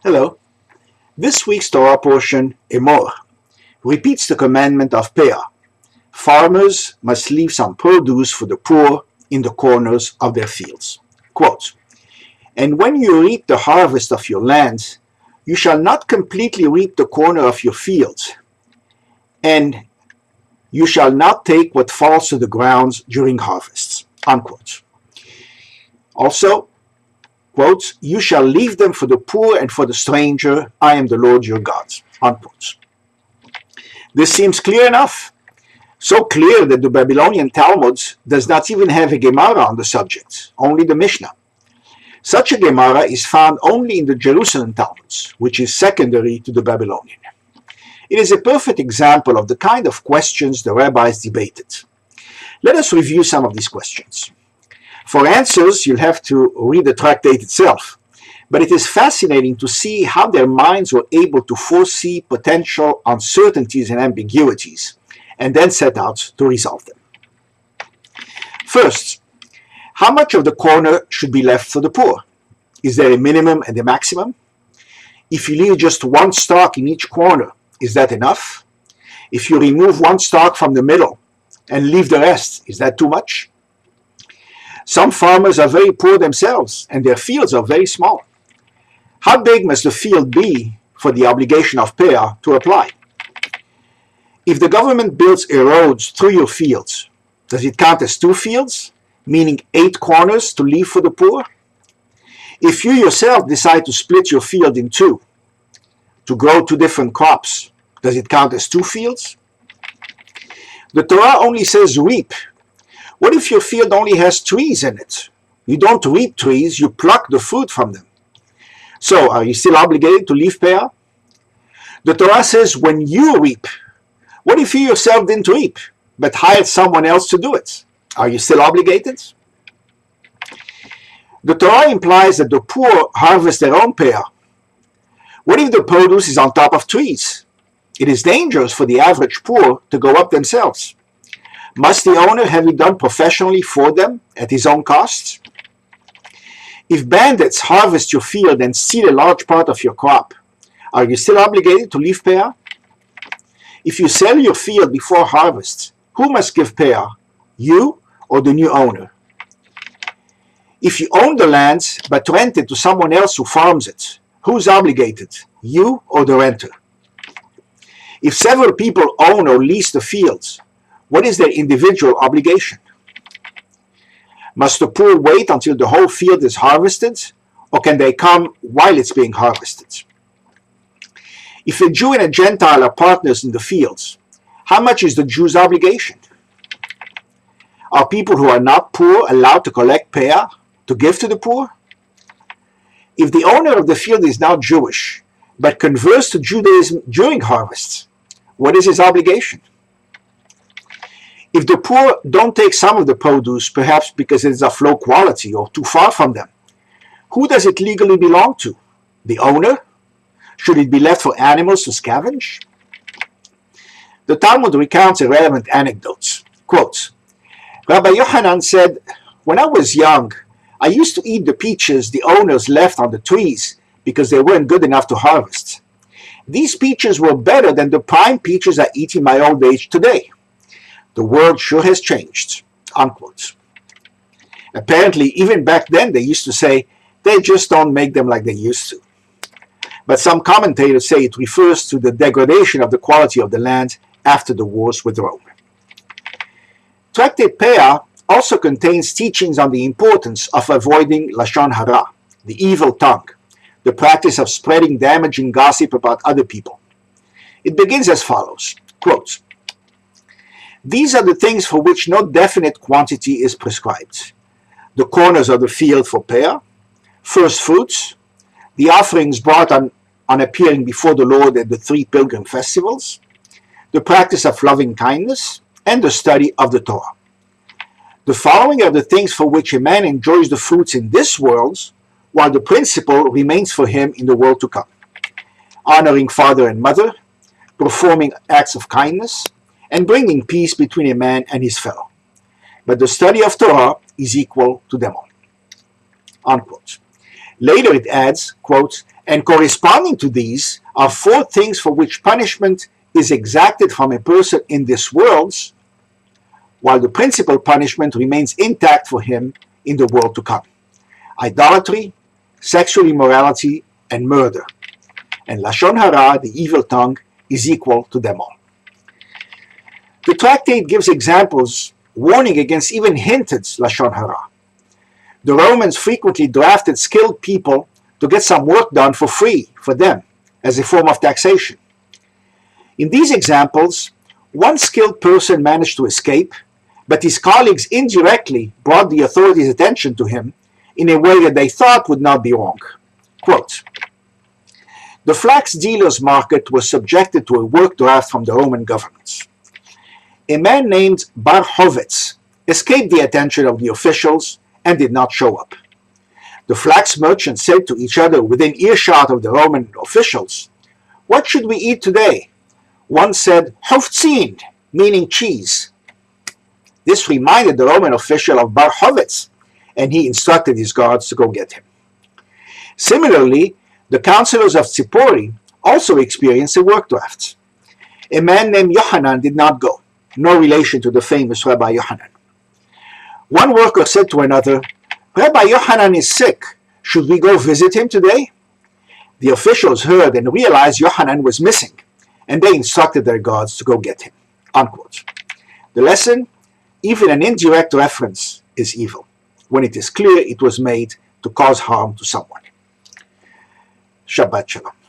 Hello. This week's Torah portion, Emor, repeats the commandment of Peah. Farmers must leave some produce for the poor in the corners of their fields. Quote, "And when you reap the harvest of your lands, you shall not completely reap the corner of your fields, and you shall not take what falls to the ground during harvests." Unquote. Also, quote, "You shall leave them for the poor and for the stranger. I am the Lord your God." Unquote. This seems clear enough. So clear that the Babylonian Talmud does not even have a Gemara on the subject, only the Mishnah. Such a Gemara is found only in the Jerusalem Talmuds, which is secondary to the Babylonian. It is a perfect example of the kind of questions the rabbis debated. Let us review some of these questions. For answers, you'll have to read the tractate itself, but it is fascinating to see how their minds were able to foresee potential uncertainties and ambiguities, and then set out to resolve them. First, how much of the corner should be left for the poor? Is there a minimum and a maximum? If you leave just one stalk in each corner, is that enough? If you remove one stalk from the middle and leave the rest, is that too much? Some farmers are very poor themselves, and their fields are very small. How big must the field be for the obligation of Peah to apply? If the government builds a road through your fields, does it count as 2 fields, meaning 8 corners to leave for the poor? If you yourself decide to split your field in 2, to grow 2 different crops, does it count as 2 fields? The Torah only says reap. What if your field only has trees in it? You don't reap trees, you pluck the fruit from them. So, are you still obligated to leave Peah? The Torah says when you reap. What if you yourself didn't reap, but hired someone else to do it? Are you still obligated? The Torah implies that the poor harvest their own Peah. What if the produce is on top of trees? It is dangerous for the average poor to go up themselves. Must the owner have it done professionally for them at his own cost? If bandits harvest your field and steal a large part of your crop, are you still obligated to leave Peah? If you sell your field before harvest, who must give Peah, you or the new owner? If you own the land but rent it to someone else who farms it, who's obligated, you or the renter? If several people own or lease the fields, what is their individual obligation? Must the poor wait until the whole field is harvested, or can they come while it's being harvested? If a Jew and a Gentile are partners in the fields, how much is the Jew's obligation? Are people who are not poor allowed to collect Peah to give to the poor? If the owner of the field is now Jewish, but converts to Judaism during harvests, what is his obligation? If the poor don't take some of the produce, perhaps because it is of low quality or too far from them, who does it legally belong to? The owner? Should it be left for animals to scavenge? The Talmud recounts a relevant anecdote. Quote, Rabbi Yochanan said, "When I was young, I used to eat the peaches the owners left on the trees because they weren't good enough to harvest. These peaches were better than the prime peaches I eat in my old age today. The world sure has changed." Unquote. Apparently, even back then, they used to say, they just don't make them like they used to. But some commentators say it refers to the degradation of the quality of the land after the wars with Rome. Tractate Peah also contains teachings on the importance of avoiding Lashon Hara, the evil tongue, the practice of spreading damaging gossip about other people. It begins as follows, quote, "These are the things for which no definite quantity is prescribed: the corners of the field for Peah, first fruits, the offerings brought on appearing before the Lord at the 3 pilgrim festivals, the practice of loving kindness, and the study of the Torah. The following are the things for which a man enjoys the fruits in this world, while the principle remains for him in the world to come: honoring father and mother, performing acts of kindness, and bringing peace between a man and his fellow. But the study of Torah is equal to them all." Unquote. Later it adds, quote, And corresponding to these are 4 things for which punishment is exacted from a person in this world, while the principal punishment remains intact for him in the world to come: idolatry, sexual immorality, and murder. And Lashon Hara, the evil tongue, is equal to them all. The tractate gives examples warning against even hinted Lashon Hara. The Romans frequently drafted skilled people to get some work done for free for them as a form of taxation. In these examples, one skilled person managed to escape, but his colleagues indirectly brought the authorities' attention to him in a way that they thought would not be wrong. Quote, "The flax dealer's market was subjected to a work draft from the Roman government. A man named Bar Hovetz escaped the attention of the officials and did not show up. The flax merchants said to each other within earshot of the Roman officials, 'What should we eat today?' One said, 'Hoftzin,' meaning cheese. This reminded the Roman official of Bar Hovetz, and he instructed his guards to go get him. Similarly, the counselors of Tzipori also experienced a work draft. A man named Yohanan did not go, no relation to the famous Rabbi Yohanan. One worker said to another, 'Rabbi Yohanan is sick. Should we go visit him today?' The officials heard and realized Yohanan was missing, and they instructed their guards to go get him." Unquote. The lesson: even an indirect reference is evil, when it is clear it was made to cause harm to someone. Shabbat Shalom.